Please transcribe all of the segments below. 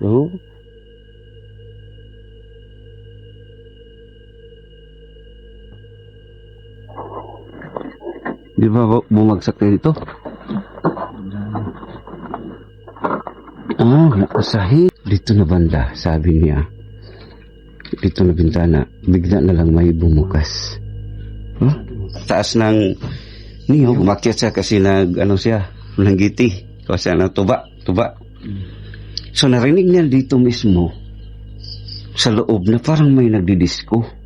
Oh. Di ba bumagsak na dito? Nakasahig. Dito na banda, sabi niya. Dito na bintana. Bigla na lang may bumukas. Huh? Taas ng niyo, umakyat siya kasi nanggiti. Kasi tuba. So narinig niya dito mismo sa loob na parang may nagdidisco.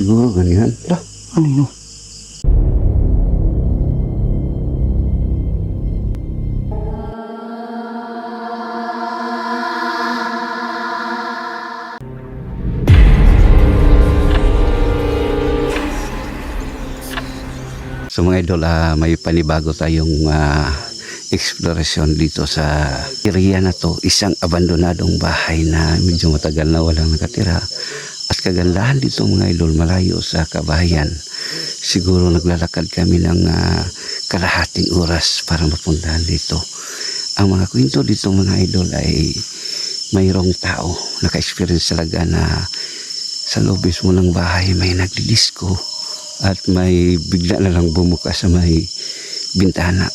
Siguro ganyan. Ano yun? So mga idol, may panibago tayong eksplorasyon dito sa area na to. Isang abandonadong bahay na medyo matagal na walang nakatira. At kagandahan dito mga idol, malayo sa kabahayan. Siguro naglalakad kami ng kalahating oras para mapuntahan dito. Ang mga kwento dito mga idol ay mayroong tao naka-experience talaga na sa loob mismo ng bahay may nagdidisco at may bigla na lang bumukas sa may bintana.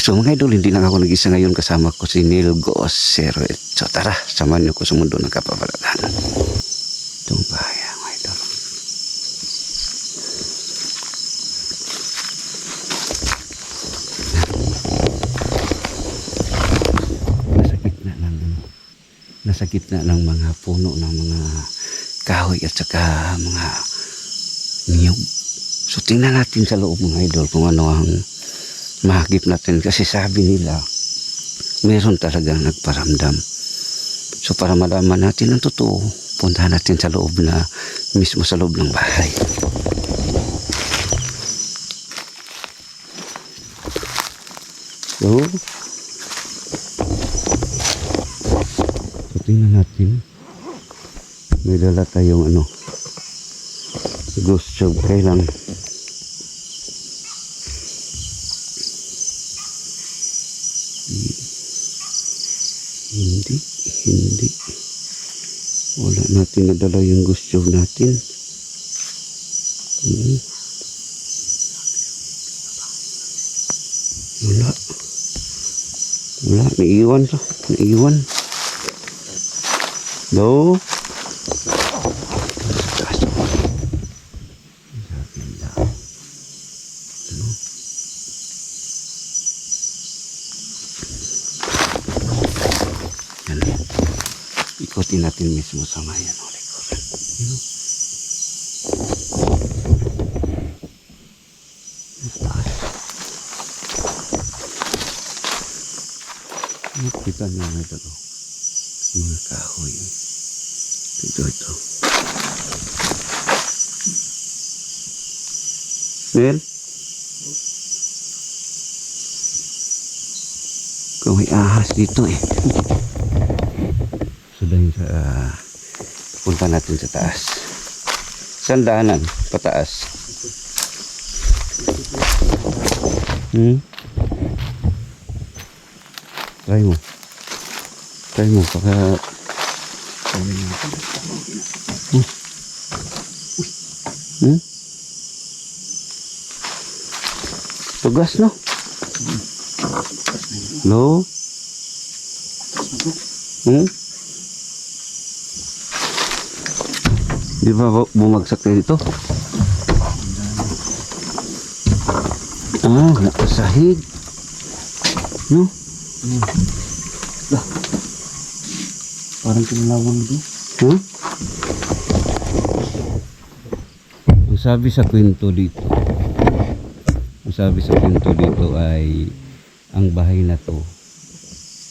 So mga idol, hindi lang ako nag-isa ngayon, kasama ko si Neil Goosero. So tara, samahan niyo ko sa mundo ng kapabalatan. Itong bahay mga idol. Nasa gitna ng mga puno ng mga kahoy at saka mga niyog. So tingnan natin sa loob mga idol kung ano ang mahagip natin, kasi sabi nila meron talagang nagparamdam. So para malaman natin ang totoo, puntahan natin sa loob na mismo sa loob ng bahay. So tingnan natin, may dala tayong ghost tube. Kailan hindi wala natin nadala yung ghost tube natin. Wala, naiiwan no. Ikutin natin mismo sa mayan o likuran. Kita niyo mga ito. Mga kahoy. Ito. Well, kung may ahas dito So dahil punta natin sa taas. Saan daanan? Pataas. Try mo baka tugas no? No? Di ba bumagsak na dito? Nakasahig. No? Parang kinalawang dito. Ang sabi sa kwento dito ay ang bahay na to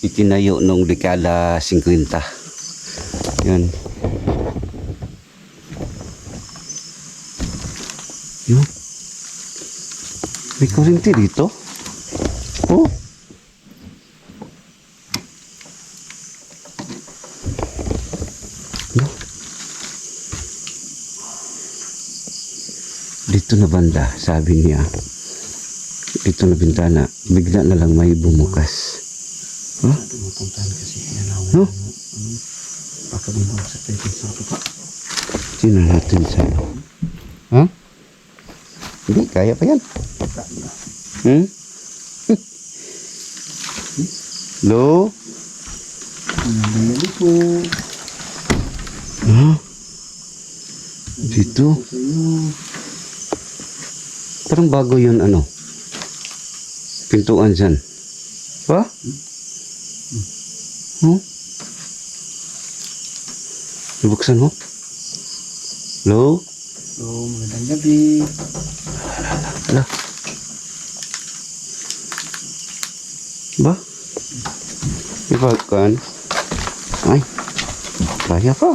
itinayo noong dekada 50. Yan. May kurinti dito. dito na banda, sabi niya, dito na bintana, bigla na lang may bumukas. Huh? Tumupuntahan kasi yan No? baka bumang sa pwede sa pa. Tingnan natin sa ha? Hindi, kaya pa yan. Hmm? Hello? Nangyayari po. Ha? Dito? Sa inyo. Parang bago yun, ano? Pintuan dyan. Ha? Huh? Nabuksan mo? Hello? So, magandang gabi. Hala. Ba? Iba kan? Ay. Kaya pa.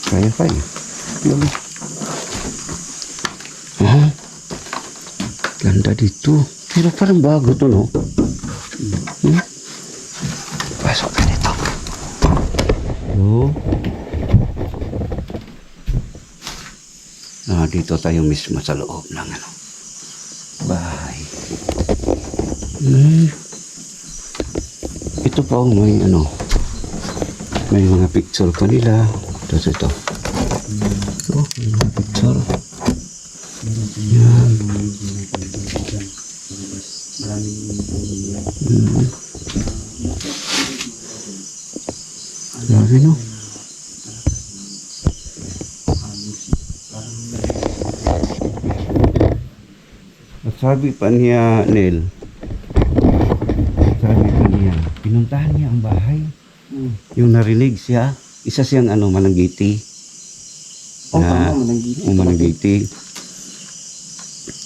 Kaya pa eh. Gabi. Oh. Ganda dito. Pero parang bago to, no? Hmm? Pasok ka dito. Hello? Dito tayo mismo sa loob ng ano, bahay. Ito pa may ano, may mga picture pa nila. Ito. May mga picture. Yan. Grabe, no? At sabi pa niya, Nel, pinuntahan niya ang bahay. Yung narinig siya, isa siyang ano, mananggiti. Mananggiti.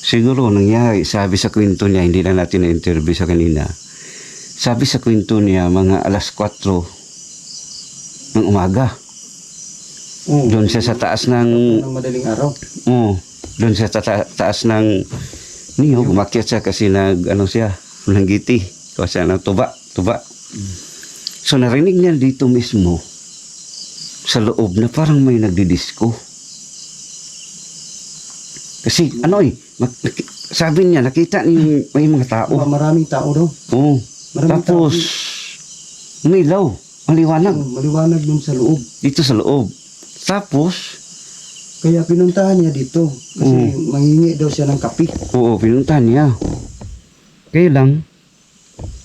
Siguro nangyari, sabi sa kwento niya, hindi na natin na-interview sa kanina. Sabi sa kwento niya, mga alas 4 ng umaga. Doon siya sa taas ng... madaling araw. Doon siya sa taas ng... Niyo, umakyat siya kasi ano siya, nanggiti. Kasi tuba. So narinig niya dito mismo, sa loob na parang may nagdidisco. Kasi sabi niya, nakita niya may mga tao. Maraming tao daw. Oo. Tapos, umilaw, maliwanag. Maliwanag dun sa loob. Dito sa loob. Tapos, kaya pinuntahan niya dito. Kasi mangingi daw siya ng kape. oo, pinuntahan niya. Kaya lang,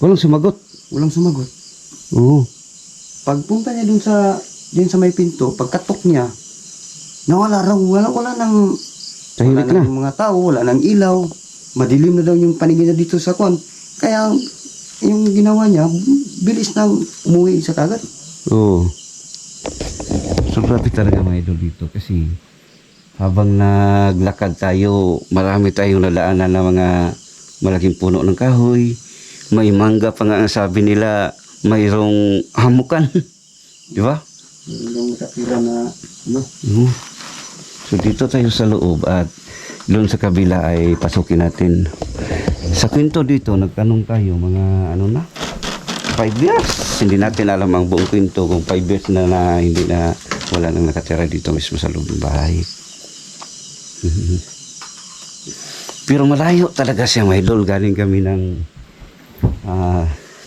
walang sumagot. Walang sumagot. Oo. Pagpunta niya dun sa may pinto, pagkatok niya, nawala raw. Wala nang Tahimik na. mga tao, wala nang ilaw. Madilim na daw yung paningin niya dito sa kwan. Kaya yung ginawa niya, bilis nang umuwi sa kagad. Oo. So grabe talaga mga idol dito kasi habang naglakad tayo, marami tayong nadaanan na mga malaking puno ng kahoy. May mangga pa nga ang sabi nila, mayroong hamukan. Di ba? Yung nakatira na, So dito tayo sa loob at doon sa kabila ay pasukin natin. Sa kwento dito, nagtanong tayo mga 5 years. Hindi natin alam ang buong kwento kung 5 years na hindi na wala nang nakatira dito mismo sa loob ng bahay. Pero malayo talaga siya, mga idol. Galing kami ng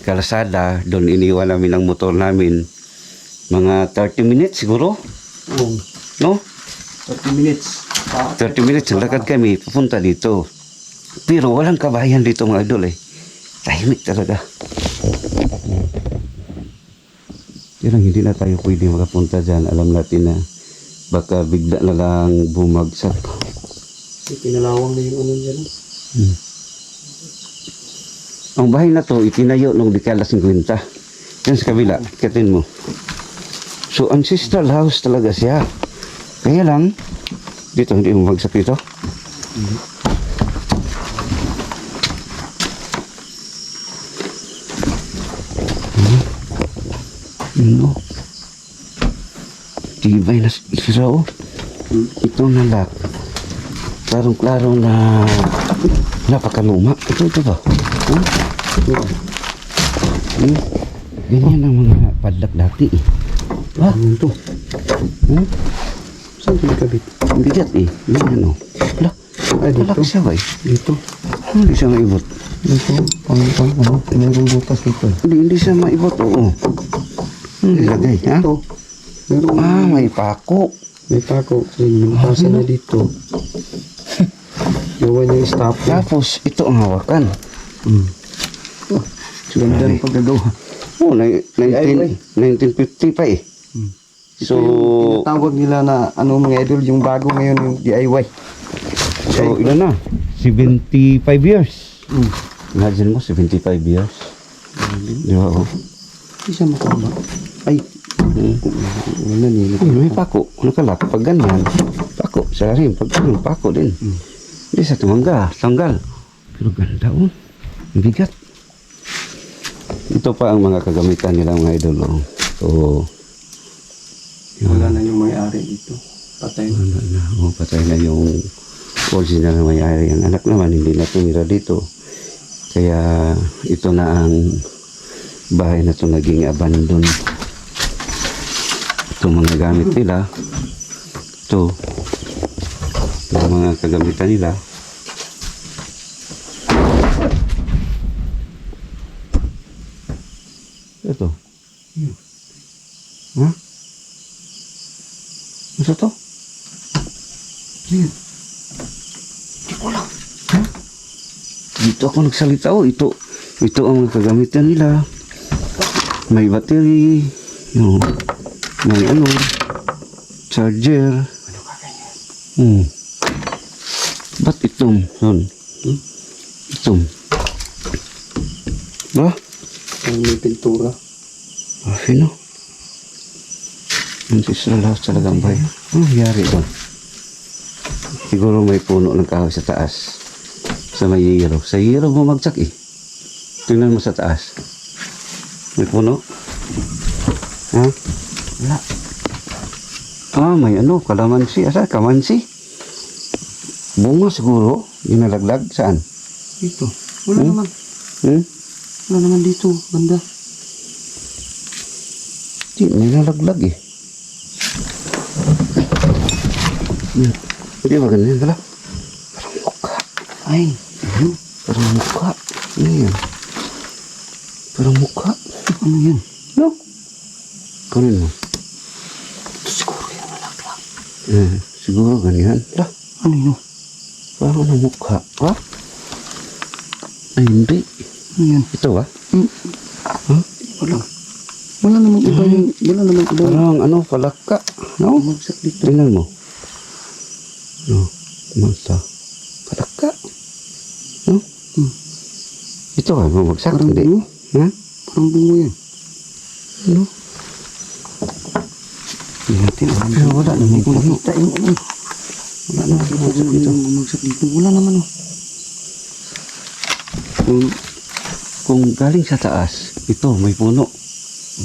Kalasada. Doon iniwan namin ang motor namin. Mga 30 minutes siguro. No? 30 minutes. 30 minutes ang lakad kami. Papunta dito. Pero walang kabayan dito, mga idol eh. Tahimik talaga. Pero hindi na tayo pwede makapunta dyan. Alam natin na baka bigla na lang bumagsak. Pinalawang na yung dyan. Ang bahay na to, itinayo nung dekada 50. Yan sa kabila, katin mo. So, ancestral house talaga siya. Kaya lang, dito, hindi mo bagsak dito. No. Tibay na sira, oh. Ito na lock. Klarong-klaro na napakaluma. Ito ba? Ganyan ang mga padlak dati eh. Ano ito? Saan yung kabit? Ang bigat eh. Yan ano. Wala. Ah, dito? Wala siya ba eh. Dito. Hindi siya maibot. Dito. Ano? Mayroong butas dito. Hindi siya maibot. Oo. Lagay. Ha? Ito. Mayroong May pako. may pako. Minutasan na dito. Gawa niya yung stop. Tapos, ito ang hawakan. Ganda ng pagkagawa. Oh, 1950 pa eh. So, yung tinatawag nila na ano mga idol, yung bago ngayon yung DIY. So, ilan na? 75 years. Hmm. Imagine mo, 75 years. Di ba, oh? Hindi siya makaba. Ay, wala niya. Ay, may pako. Nakalak. Pag ganyan, pako. Sa rin, pag ganyan, pako din. Hindi sa tanggal. Pero ganda, oh. Ang bigat. Ito pa ang mga kagamitan nila, mga idol, oh. So, Wala na yung may-ari dito. Patay na. wala na. Oh, patay na yung original na may-ari. Ang anak naman, hindi na tumira dito. Kaya, ito na ang bahay na ito naging abandon. Itong mga gamit nila, ito, yung mga kagamitan nila, ito. Ha? Ano to? Yan. Ha? Dito ako nagsalita. Oh, ito ang mga kagamitan nila. May battery, no, may ano, charger. Ba't itong? Son? Itong. Ba? Ang may pintura. Sino? Ang sisralaw talagang bay. Ano nangyari doon? Siguro may puno ng kahoy sa taas. Sa may yero. Sa yero bumagsak eh. Tingnan mo sa taas. May puno? Ha? Wala. May ano, kalamansi. Asa? Kamansi? Bunga siguro. Yung nalaglag. Saan? Dito. Wala naman. Wala naman dito. Banda. Di, may nalaglag eh. Hindi ba ganyan? Dala. Parang mukha. Ay. Parang mukha. Ano yan? Parang mukha. Ano yan? No? Kunin mo. Ito siguro yan nalaglag. Siguro ganyan. Lah, Ano yun? parang ano mukha. Ha? Ay, hindi. Ano yan? Ito ah. Wala. Wala namang iba yung... Wala namang iba yung... Parang ano, palaka. No? Magsak dito. Tingnan mo. No? Mata. Palaka. No? Ito ah, bumagsak. Parang Hindi. bungo. Ha? Parang bungo yan. Ano? Hindi natin alam. Pero wala namang Kung puno. nakita yung ano. Wala namang bumagsak dito. Bumagsak dito. Wala naman oh. Kung galing sa taas, ito, may puno.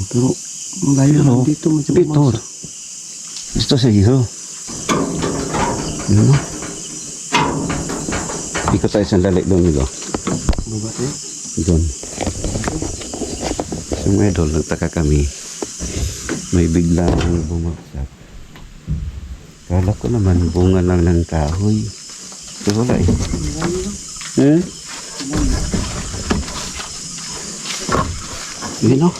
Pero ang layo Pero, lang dito. Medyo Ito. bumagsak. Ito sa hero. Ano? Ikot tayo sandali doon nito. Baba tayo. Doon. Sa mga idol, nagtaka kami. May biglang bumagsak. Kala ko naman bunga lang ng kahoy. Pero wala eh. Yun o.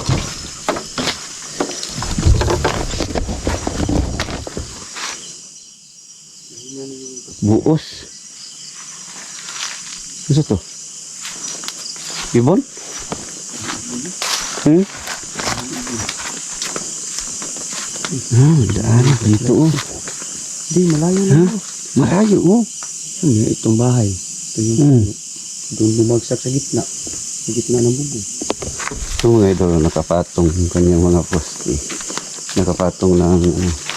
Buos. Ano to? Ibon? Daan dito oh. Hindi, malayo na. Ha? Malayo oh. Itong bahay. Ito yung doon bumagsak sa gitna. Sa gitna ng bubong. Ito mga idol, nakapatong yung kanyang mga poste. Nakapatong ng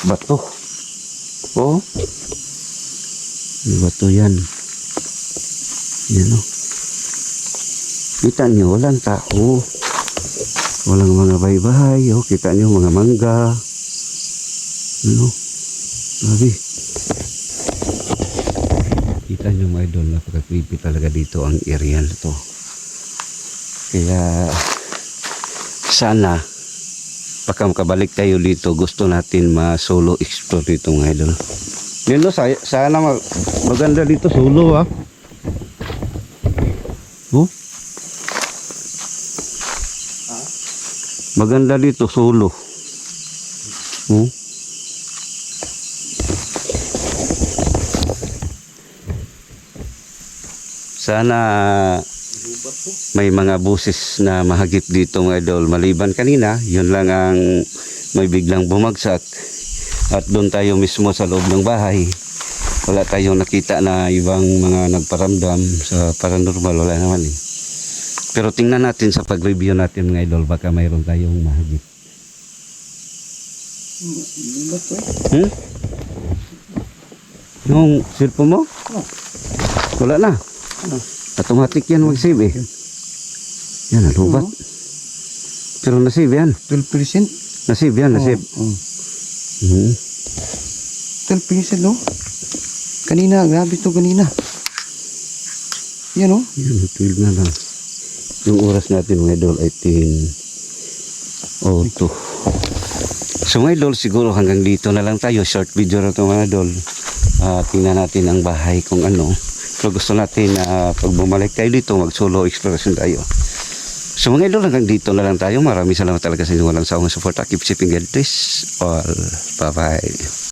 bato. Oh. May bato yan. Yan o. Kita nyo, walang tao. Walang mga bahay-bahay. Oh, kita nyo, mga mangga. Ano? Grabe. Kita nyo mga idol, napaka-creepy talaga dito ang area na to. Kaya sana baka makabalik tayo dito. Gusto natin ma-solo explore dito mga idol. Yun no, sana maganda dito solo ah. Oh? Maganda dito solo. Oh? Sana may mga buses na mahagip dito mga idol. Maliban kanina, yun lang ang may biglang bumagsak. At doon tayo mismo sa loob ng bahay. Wala tayong nakita na ibang mga nagparamdam sa paranormal. Wala naman eh. Pero tingnan natin sa pag-review natin mga idol. Baka mayroon tayong mahagip. Hmm? Yung cellphone mo? Wala na. Automatic yan mag-save eh. Yan, nalubat. Pero nasave yan. 12%? Nasave yan, nasave. Mhm. 12% no? Kanina, grabe to kanina. Yan no? Yan, 12 na lang. Yung oras natin mga idol ay 10:02. So mga idol, siguro hanggang dito na lang tayo. Short video na ito mga idol. Tingnan natin ang bahay kung ano. Pero gusto natin na pag bumalik tayo dito, mag-solo exploration tayo. So mga idol, hanggang dito na lang tayo. Maraming salamat talaga sa inyo walang sawang support. Keep shipping God bless all. Bye-bye.